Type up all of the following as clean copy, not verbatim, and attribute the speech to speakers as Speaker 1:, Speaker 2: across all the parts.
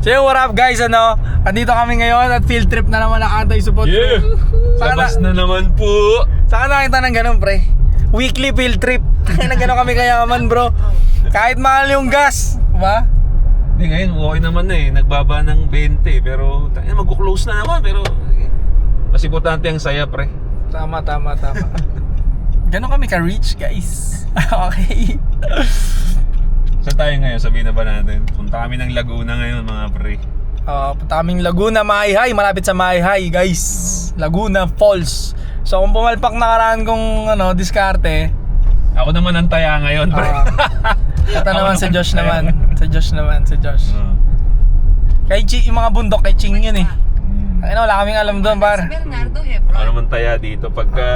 Speaker 1: So what up guys, andito kami ngayon at field trip na naman ang anti-support.
Speaker 2: Yeah! Labas na naman po!
Speaker 1: Saan nakita ng ganun pre? Weekly field trip. Na gano'n kami kayaman bro. Kahit mahal yung gas, diba?
Speaker 2: Hindi, ngayon okay naman na eh. Nagbaba ng 20 pero mag-close na naman pero mas importante ang saya pre.
Speaker 1: Tama. Gano'n kami ka-rich guys. Okay.
Speaker 2: Saan tayo ngayon? Sabihin na ba natin? Punta kami ng Laguna ngayon mga pre.
Speaker 1: Punta kaming Laguna, Maayhay. Malapit sa Maayhay guys. Laguna Falls. So kung pumalpak na karaan kong diskarte,
Speaker 2: Ako naman ang taya ngayon pre.
Speaker 1: ito naman si Josh naman. Si Josh. Kay Chi, yung mga bundok kay Ching yun eh. Wala kaming alam doon par.
Speaker 2: Ako naman taya dito pagka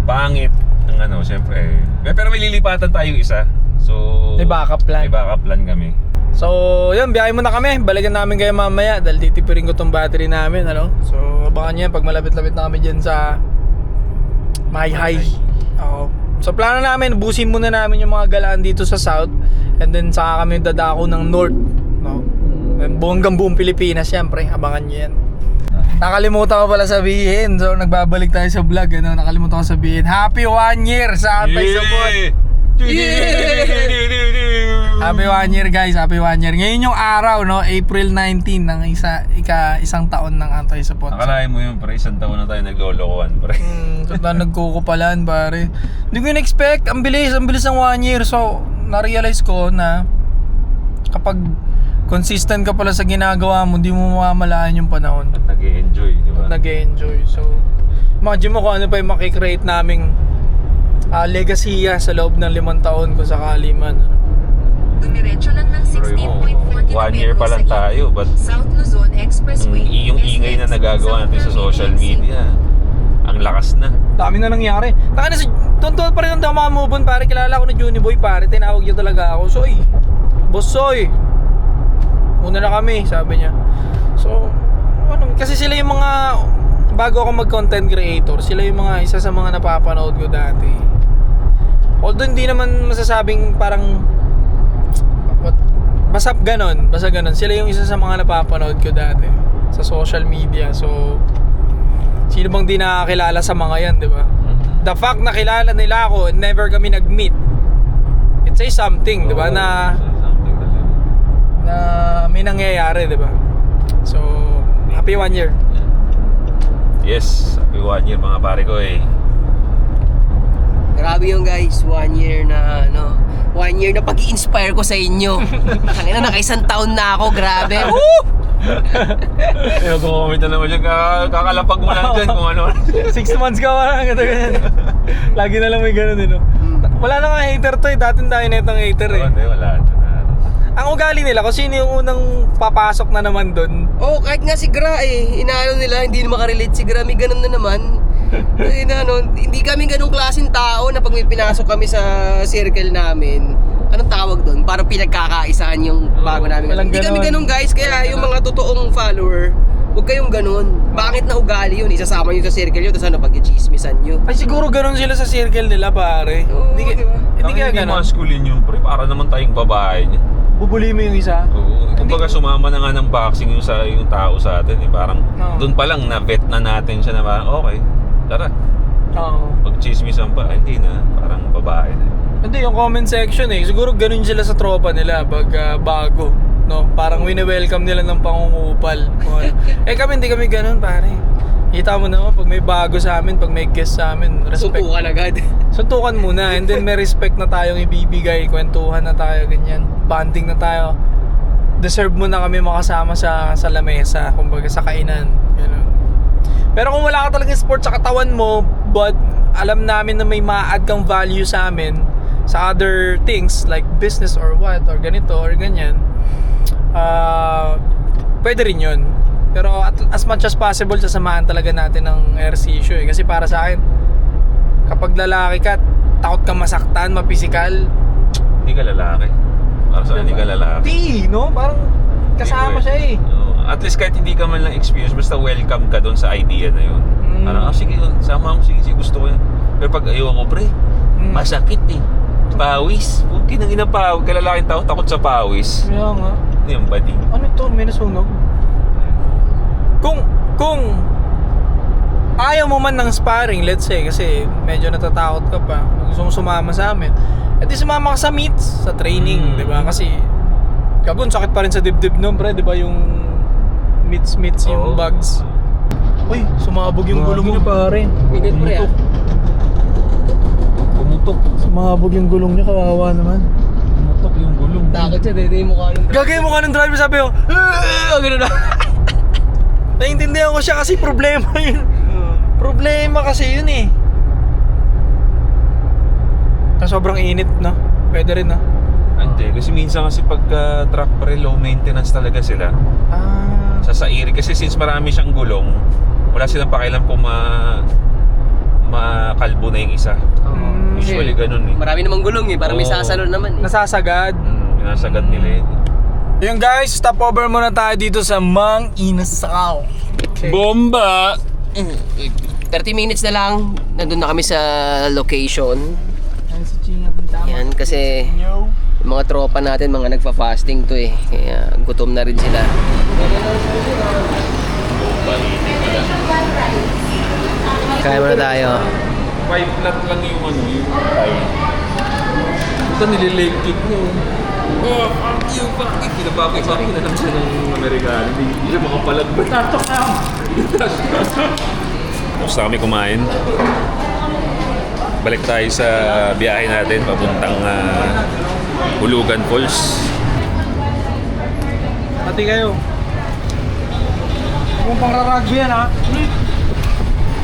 Speaker 2: pangit ang syempre. Pero may lilipatan tayo isa. So
Speaker 1: May backup plan.
Speaker 2: May backup plan kami.
Speaker 1: So yun, biyahe muna kami. Balikan namin kayo mamaya dahil titipirin ko tong battery namin. So abangan nyo yan pag malapit-lapit na kami dyan sa Maayhay. So plano namin, busin muna namin yung mga galaan dito sa south. And then saka kami dadako ng north, and buong Pilipinas syempre. Abangan nyo yan. Nakalimutan ko pala sabihin. So nagbabalik tayo sa vlog. Nakalimutan ko sabihin, Happy 1 year sa anti-support. Happy 1 year guys, Happy 1 year. Ngayon yung araw, April 19 ng isang taon ng anti-support.
Speaker 2: Akalain mo yun pre, isang taon na tayo naglolokohan pre.
Speaker 1: Nagkukupalan pare. Hindi ko in-expect, ang bilis ng 1 year. So na-realize ko na kapag consistent ka pala sa ginagawa mo, hindi mo mamalaan yung panahon.
Speaker 2: At nag-e-enjoy, di ba?
Speaker 1: Nag-e-enjoy. So imagine mo kung ano pa yung makikreate naming legacy sa loob ng 5 taon kung sakali man.
Speaker 3: Dumiretso lang ng 16.4 km
Speaker 2: 1 year pa lang tayo, but
Speaker 3: South Luzon Expressway.
Speaker 2: yung ingay na nagagawa natin sa social media, ang lakas na.
Speaker 1: Dami na nangyari. Taka na si Tonto pa rin ang mga move on pare. Kilala ko na Juni Boy pare. Tinawag niya talaga ako. Soy, boss Soy, una na kami, sabi niya. So kasi sila yung mga, bago ako mag-content creator, sila yung mga isa sa mga napapanood ko dati. Although hindi naman masasabing parang basta ganon. Sila yung isa sa mga napapanood ko dati sa social media. So sino bang di nakakilala sa mga yan, di ba? The fact na kilala nila ako, never kami nag-meet, it says something, di ba? Na may nangyayari, di ba? So happy 1 year.
Speaker 2: Yes, happy 1 year mga pare ko eh.
Speaker 4: Grabe yung guys, 1 year na 1 year na pag-i-inspire ko sa inyo. Tangina, naka-1 taon na ako, grabe. Woo!
Speaker 2: Comment na naman dyan, kakalapag mo lang dyan kung ano.
Speaker 1: 6 months ka parang ganyan. Lagi na lang may ganun Wala na nga hater to eh. Dating tayo na itong hater eh.
Speaker 2: Hindi, wala na.
Speaker 1: Ang ugali nila kung sino yung unang papasok na naman doon.
Speaker 4: Kahit nga si Gra inaano nila, hindi na makarelate si Gra, may ganun na naman. Hindi kami ganung klaseng tao na pag may pinasok kami sa circle namin, anong tawag doon? Parang pinagkakaisahan yung bago namin. Hindi kami ganun guys, kaya yung mga totoong follower, huwag kayong ganun. Bakit na ugali yun? Isasama nyo sa circle yun, tapos pag-i-chismisan nyo.
Speaker 1: Ay siguro ganun sila sa circle nila pare. Hindi kaya
Speaker 2: Hindi
Speaker 1: ganun.
Speaker 2: masculine yun pre, para naman tayong babae niya.
Speaker 1: Bubuli mo yung isa.
Speaker 2: Oo, kumbaga sumama na nga ng boxing yung tao sa atin eh. Parang doon pa lang na-vet na natin siya na parang okay, tara.
Speaker 1: Oo.
Speaker 2: Pag chismisan pa, hindi na, parang babae na.
Speaker 1: Hindi, yung comment section siguro ganun sila sa tropa nila pag bago, parang wini-welcome nila ng pangungupal. Kami hindi kami ganun pare. Kita mo naman pag may bago sa amin, pag may guest sa amin, respect.
Speaker 4: Suntukan agad.
Speaker 1: Suntukan muna, and then may respect na tayong ibibigay, kwentuhan na tayo, ganyan, bonding na tayo. Deserve mo na kami makasama sa lamesa, kumbaga sa kainan, gano'n. Pero kung wala ka talagang sport sa katawan mo, but alam namin na may ma-add kang value sa amin sa other things like business or what, or ganito or ganyan, pwede rin yun. Pero as much as possible, sasamahan talaga natin ng ehersisyo kasi para sa akin, kapag lalaki ka, takot ka masaktan, mapisikal.
Speaker 2: Hindi ka lalaki. Para sa hindi ka lalaki.
Speaker 1: Parang kasama siya eh.
Speaker 2: At least kahit hindi ka man lang experience, basta welcome ka doon sa idea na yun. Parang, sige, sama ako, sige, gusto ko yan. Pero pag ayaw ko, pre, masakit eh. Pawis. Okay nang inapawag. Kalalaking tao, takot sa pawis.
Speaker 1: Kaya nga.
Speaker 2: yung body.
Speaker 1: Ano ito? May nasunog? Kung ayaw mo man ng sparring, let's say, kasi medyo natatakot ka pa, gusto mo sumama sa amin, di sumama ka sa meets, sa training, di ba? Kasi kagun, sakit pa rin sa dibdib nun, pre, di ba? Yung meets, yung
Speaker 2: Oo.
Speaker 1: bugs. Uy, sumabog yung gulong niya, pare.
Speaker 4: Bigat pre ah.
Speaker 2: Pumutok.
Speaker 1: Sumabog yung gulong niya, kawawa naman.
Speaker 2: Pumutok yung gulong.
Speaker 4: Takot siya, dito yung mukha ng
Speaker 1: Gagay mo ka ng driver, sabi ko, gano'n na. Naiintindihan ko siya kasi problema yun. Problema kasi yun eh. Sobrang init, no? Pwede rin, no?
Speaker 2: Hindi, kasi minsan kasi pagka truck pre, low maintenance talaga sila. Sa iri, kasi since marami siyang gulong, wala silang pakialam kung makalbo na yung isa. Usually ganun eh.
Speaker 4: Marami namang gulong eh, parang may
Speaker 2: Oo.
Speaker 4: sasalo naman eh.
Speaker 1: Nasasagad.
Speaker 2: Pinasagad nila eh.
Speaker 1: Yung guys, stopover muna tayo dito sa Mang Inasal. Okay.
Speaker 2: Bomba!
Speaker 4: 30 minutes na lang, nandun na kami sa location. Yan, kasi yung mga tropa natin, mga nagfa-fasting to eh. Kaya gutom na rin sila. Kaya muna tayo.
Speaker 2: 5 flat lang yung ano, yung time. Ito nilileg kick mo. Oh, fuck you. Pinabaki-baki na lang siya ng Amerikano. Hindi siya makapalag. Tatok na! Tapos na kami kumain. Balik tayo sa biyahe natin papuntang Hulugan Falls.
Speaker 1: Pati kayo. Kung pang raragby yan, ha?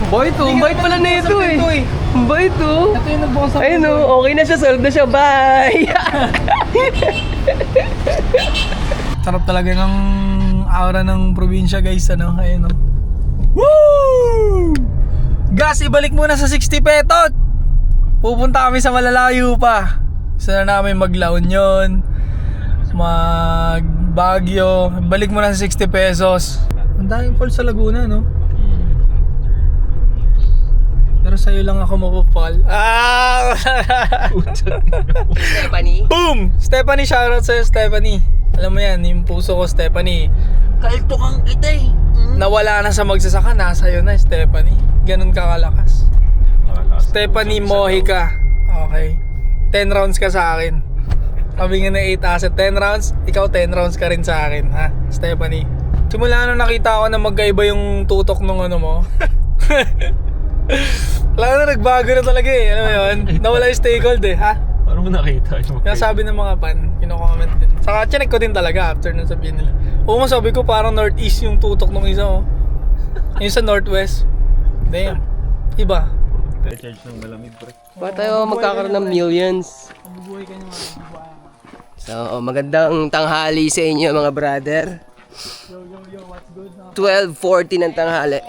Speaker 4: Boy to, bait pala na ito eh. Bait to.
Speaker 1: Ito yung nagbukas sa
Speaker 4: Ayun o, okay na siya, solve na siya, bye!
Speaker 1: Sarap talaga ng aura ng probinsya, guys, ano? Ayun, no? Woo! Gas, ibalik muna sa 60 petot! Pupunta kami sa malalayo pa. Gusto na namin mag-La Union, mag Baguio. Balik muna sa 60 pesos. Ang daming falls sa Laguna, no? Pero sa'yo lang ako mapapal. Ah!
Speaker 4: Stephanie?
Speaker 1: Boom! Stephanie, shoutout sa'yo, Stephanie. Alam mo yan, yung puso ko, Stephanie.
Speaker 4: Kaltukan kita eh.
Speaker 1: Nawala na sa magsasaka, nasa'yo na, Stephanie. Ganun ka kalakas. Stephanie Mojica. Okay. 10 rounds ka sa akin. Sabi nga na 8 asset, 10 rounds. Ikaw 10 rounds ka rin sa akin, ha? Stephanie. Simula nung nakita ko na magkaiba yung tutok nung ano mo. Wala na, nagbago na talaga eh. Ano mo yun? Nawala yung stay cold eh, ha?
Speaker 2: Paano mo nakita yung
Speaker 1: Kaya sabi ng mga fan, kino-comment din. Saka chinek ko din talaga after nung sabihin nila. Oo, sabi ko parang northeast yung tutok nung isa, oh. Yung sa northwest. Damn. Iba.
Speaker 2: Recharge ng malamig, pre.
Speaker 4: Ba tayo magkakaroon ng millions?
Speaker 1: Mabubuhay ka niya,
Speaker 4: So, magandang tanghali sa inyo mga brother.
Speaker 1: Yo, what's good?
Speaker 4: 12:40 ng tanghali.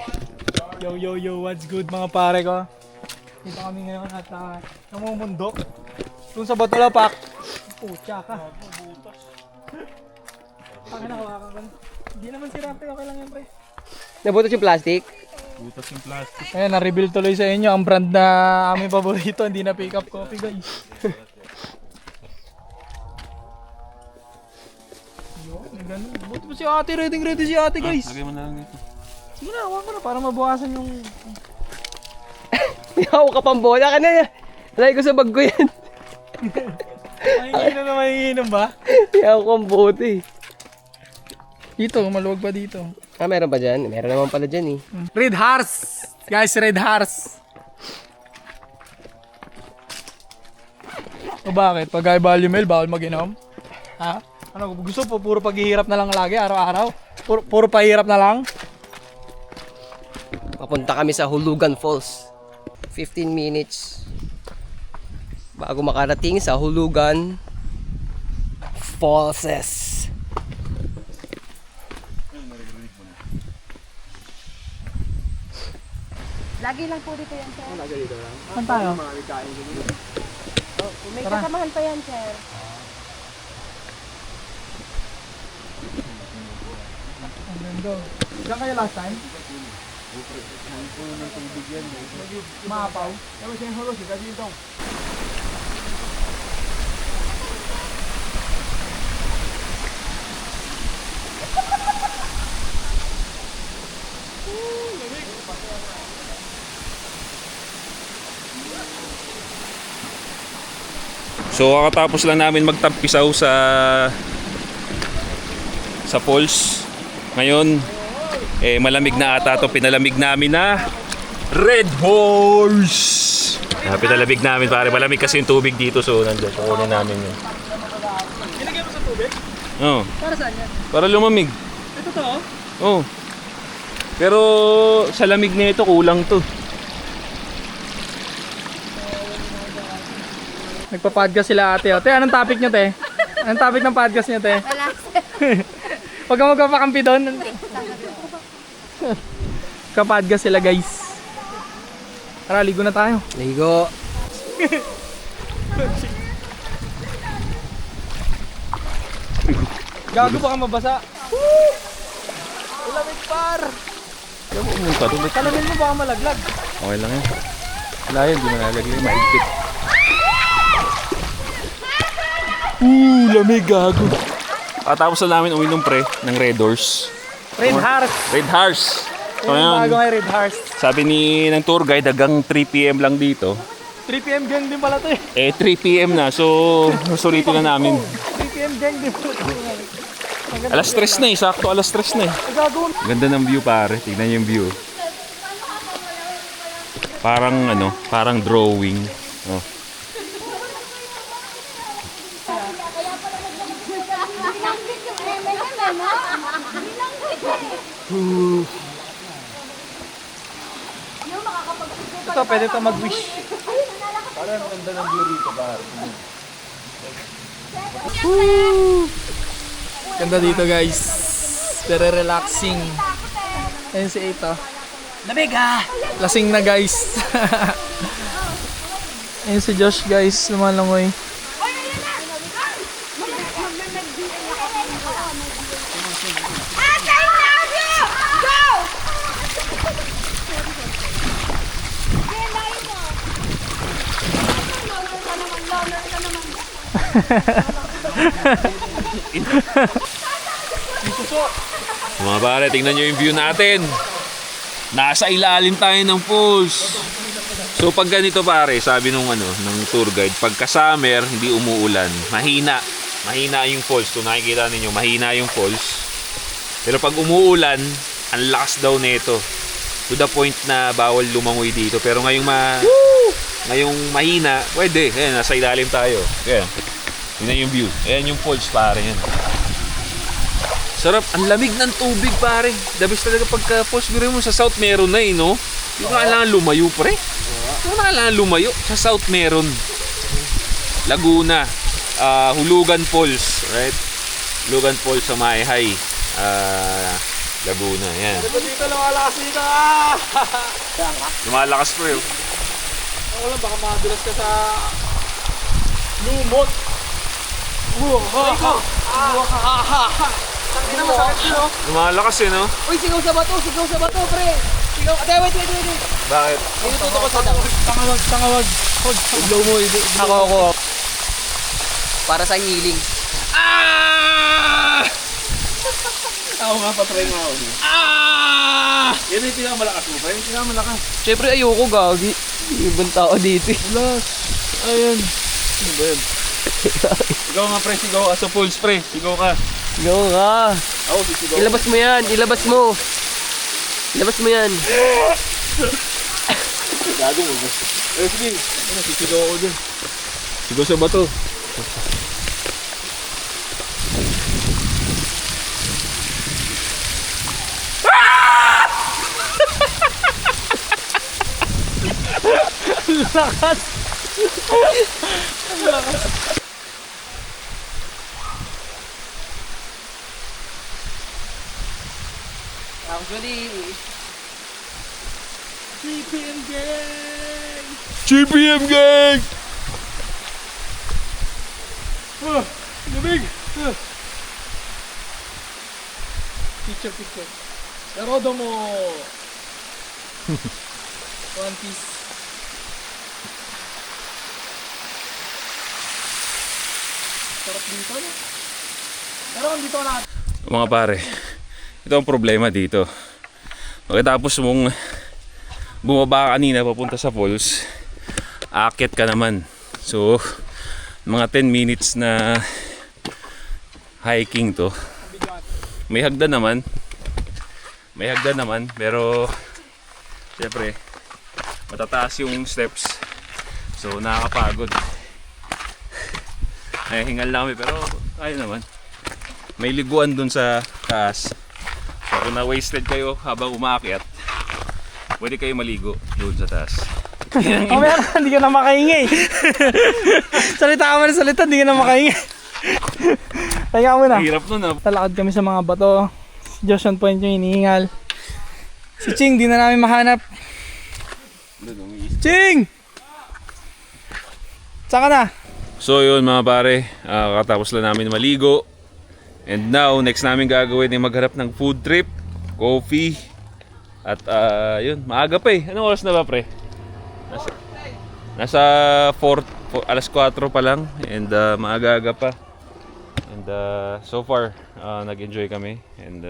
Speaker 1: Yo, what's good mga pare ko? Dito kami ngayon at namumundok. Doon sa Batulapak. Pucha ka. Pakina, hawakan ko. Hindi naman si Rafi, okay lang yan, pre.
Speaker 4: Nabutas yung plastic?
Speaker 2: Butas yung plastic.
Speaker 1: Ayan, na-reveal tuloy sa inyo ang brand na aming paborito, hindi na pick up coffee, guys. Yun, ganun. Buti pa si ate, ready si ate, guys.
Speaker 2: Lagay mo na lang dito.
Speaker 1: Sige na, hawakan ko na para mabawasan yung...
Speaker 4: Yaw ka pang bola ka na. Lagay ko sa bag ko yan.
Speaker 1: Mahinginom na mahinginom ba?
Speaker 4: Yaw ko ang bote.
Speaker 1: Dito, maluwag pa dito.
Speaker 4: Ah, meron pa dyan? Meron naman pala dyan eh.
Speaker 1: Red Hearts! Guys, Red Hearts! O bakit? Pag high volume mail, bawal mag-inom? Ha? Ano, gusto po puro paghihirap na lang lagi, araw-araw? Puro pahirap na lang?
Speaker 4: Papunta kami sa Hulugan Falls. 15 minutes bago makarating sa Hulugan Falls.
Speaker 3: Lagi lang po dito yan, sir.
Speaker 1: Saan tayo?
Speaker 3: May kasamahan pa yan, sir.
Speaker 1: Ang ganda. Diyan kayo last time? Maapaw. Kaya siya yung hulos, kasi dito.
Speaker 2: So kakatapos lang namin magtampisaw sa falls. Ngayon, malamig na ata ito. Pinalamig namin na Red Horse. Pinalamig namin pare. Malamig kasi yung tubig dito. So nandiyan. So kunin namin yun.
Speaker 1: Nilagyan mo sa tubig?
Speaker 2: Oo.
Speaker 1: Para saan yan?
Speaker 2: Para lumamig.
Speaker 1: Ito to?
Speaker 2: Oo. Pero sa lamig na ito kulang to.
Speaker 1: Nagpa-podcast sila ate. Te, anong topic nyo, te? Anong topic ng podcast nyo, te?
Speaker 5: Wala.
Speaker 1: Huwag kang magpapakampi doon. Kapodcast sila, guys. Tara, ligo na tayo.
Speaker 4: Ligo.
Speaker 1: Gago baka mabasa. Ulamig par.
Speaker 2: Kaya mo pumunta doon.
Speaker 1: Kalamin mo baka malaglag.
Speaker 2: Okay lang yan. Wala yun. Di mo nalaglag. Mahigpit. Lamig gago. Tapos na namin uminom pre ng Red Horse.
Speaker 1: Red Horse.
Speaker 2: Red Horse. So,
Speaker 1: Yung
Speaker 2: ngayon,
Speaker 1: bago nga Red Horse.
Speaker 2: sabi ng tour guide hanggang 3 PM lang dito.
Speaker 1: 3 PM gang din pala to eh.
Speaker 2: 3 PM na. So, susulitin na namin.
Speaker 1: 3 PM gang din pala to.
Speaker 2: Alas 3 na eh. Sakto alas 3 na eh.
Speaker 1: Ay, gago.
Speaker 2: Ganda ng view pare. Tignan yung view. Parang drawing. Oh.
Speaker 1: Ito, pwede to mag-wish.
Speaker 2: Parang ganda ng view rito pare.
Speaker 1: Ganda dito, guys. Very relaxing. Ayun si Ito. Lamig ah! Lasing na, guys. Ayun si Josh, guys. Lumalangoy.
Speaker 2: Mga pare, tingnan nyo yung view natin. Nasa ilalim tayo ng falls. So pag ganito pare, sabi ng tour guide, pagka summer, hindi umuulan, mahina yung falls. Kung nakikita ninyo, mahina yung falls. Pero pag umuulan, ang lakas daw nito. To the point na bawal lumangoy dito. Pero ngayong mahina, pwede. Ayan, nasa ilalim tayo. Ayan. Yun yung view. Ayan yung falls pare. Yan. Sarap. Ang lamig ng tubig pare. The best talaga pagka falls. Biro mo sa south meron na no? Hindi mo kailangan lumayo pre. Hindi mo kailangan lumayo. Sa south meron. Laguna. Hulugan Falls. Right? Hulugan Falls sa Mayhay. Laguna. Yan.
Speaker 1: Dito lumalakas dito.
Speaker 2: Lumalakas pre.
Speaker 1: Ako lang, baka madulas ka sa lumot.
Speaker 2: Lumalakas no?
Speaker 4: Uy, sigaw sa bato, pre. Sigaw. Ate, wait.
Speaker 2: Bakit?
Speaker 4: May natuto ko sa daw.
Speaker 1: Tangawag.
Speaker 4: Blow mo. Ako. Para sa healing.
Speaker 2: Ako nga, patry nga ako. Yan yung pinakamalakas mo pa. Yung pinakamalakas.
Speaker 4: Siyempre, ayoko gagi. Ibang tao dito.
Speaker 2: Ayan. Ano ba yan? Sigaw nga pre, sigaw. Aso Falls pre. Sigaw ka.
Speaker 4: Sigaw ka.
Speaker 2: Ako, sisigaw.
Speaker 4: Ilabas mo yan. Ilabas mo yan.
Speaker 2: Gago mo ba? Sige. Ano, sisigaw ako dyan. Sigaw sa bato.
Speaker 1: Lakas.
Speaker 4: Actually,
Speaker 1: GPM gang.
Speaker 2: GPM gang!
Speaker 1: Lamig. Picture. Darodo mo. One Piece. Sarap dito, no? Pero kung dito na.
Speaker 2: Mga pare, ito ang problema dito. Pagkatapos mong bumaba kanina papunta sa falls, aakyat ka naman. So, Mga 10 minutes na hiking to. May hagdan naman. Pero syempre matataas yung steps. So nakakapagod. Ay, hingal lang kami pero kaya naman. May liguan dun sa taas. So kung na-wasted kayo habang umaakyat, pwede kayo maligo dun sa taas.
Speaker 1: Mamaya ka, hindi ka na makahingi. Salita ka mo na salita, hindi ka na makahingi. Teka mo na.
Speaker 2: Hirap nun ah.
Speaker 1: Talakad kami sa mga bato. Si Josh on point yung hinihingal. Si Ching, di na namin mahanap. Ching! Saan ka na?
Speaker 2: So yun mga pare, katapos lang namin maligo. And now, next namin gagawin ay magharap ng food trip, coffee. At yun, maaga pa eh. Anong oras na ba pre? Nasa 4, alas 4 pa lang. And maaga-aga pa. And so far, nag-enjoy kami. And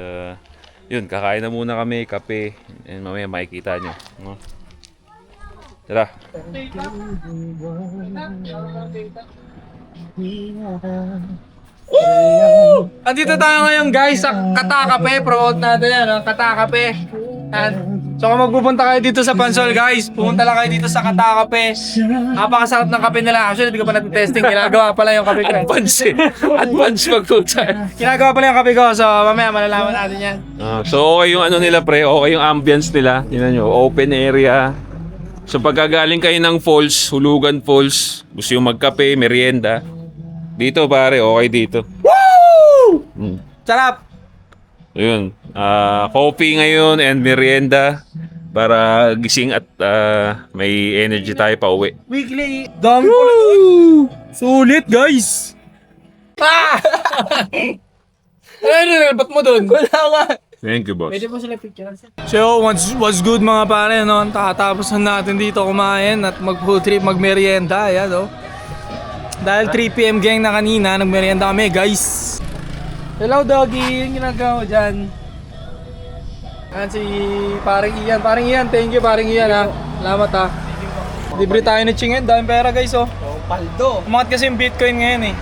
Speaker 2: yun, kakain na muna kami, kape. And mamaya makikita nyo. No? Tara.
Speaker 1: Andito tayo ngayon guys sa Katakape. Promote natin yan, no? Katakape. Yan. So kung magpupunta kayo dito sa Pansol guys, pumunta lang kayo dito sa Katakape. Napakasarap ng kape nila. Actually, hindi ko pa natin-testing. Ginagawa pala yung kape ko.
Speaker 2: Advance eh. Advance magpunta.
Speaker 1: Ginagawa pala yung kape ko. So mamaya malalaman natin yan.
Speaker 2: So okay yung ano nila pre, okay yung ambience nila. Tingnan nyo, open area. So pagkagaling kayo ng falls, Hulugan Falls, gusto yung magkape, merienda. Dito pare, okay dito.
Speaker 1: Woo! Sarap!
Speaker 2: So yun, coffee ngayon and merienda para gising at may energy tayo pa uwi.
Speaker 1: Weekly. Dami ko lang. Sulit guys! Ah! Ano, ba't mo dun? Wala nga.
Speaker 2: Thank you boss.
Speaker 1: Pwede po sila picture. So, what's good mga pare, no? Kakatapos na natin dito kumain at mag-food trip, mag-merienda, ayan, no? Dahil 3 PM gang na kanina, nag-merienda kami, guys. Hello, doggy. Yung ginagawa mo dyan. Ayan si paring Ian. Paring Ian, thank you, paring Ian, ha? Salamat, ha? Libre tayo ni Chingen, daming pera, guys, oh.
Speaker 4: Paldo.
Speaker 1: Umangat kasi yung Bitcoin ngayon, eh.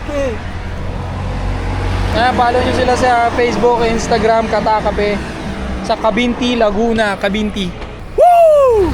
Speaker 1: Kaya follow nyo sila sa Facebook, Instagram, Katakape. Sa Cabinti, Laguna, Cabinti. Woo!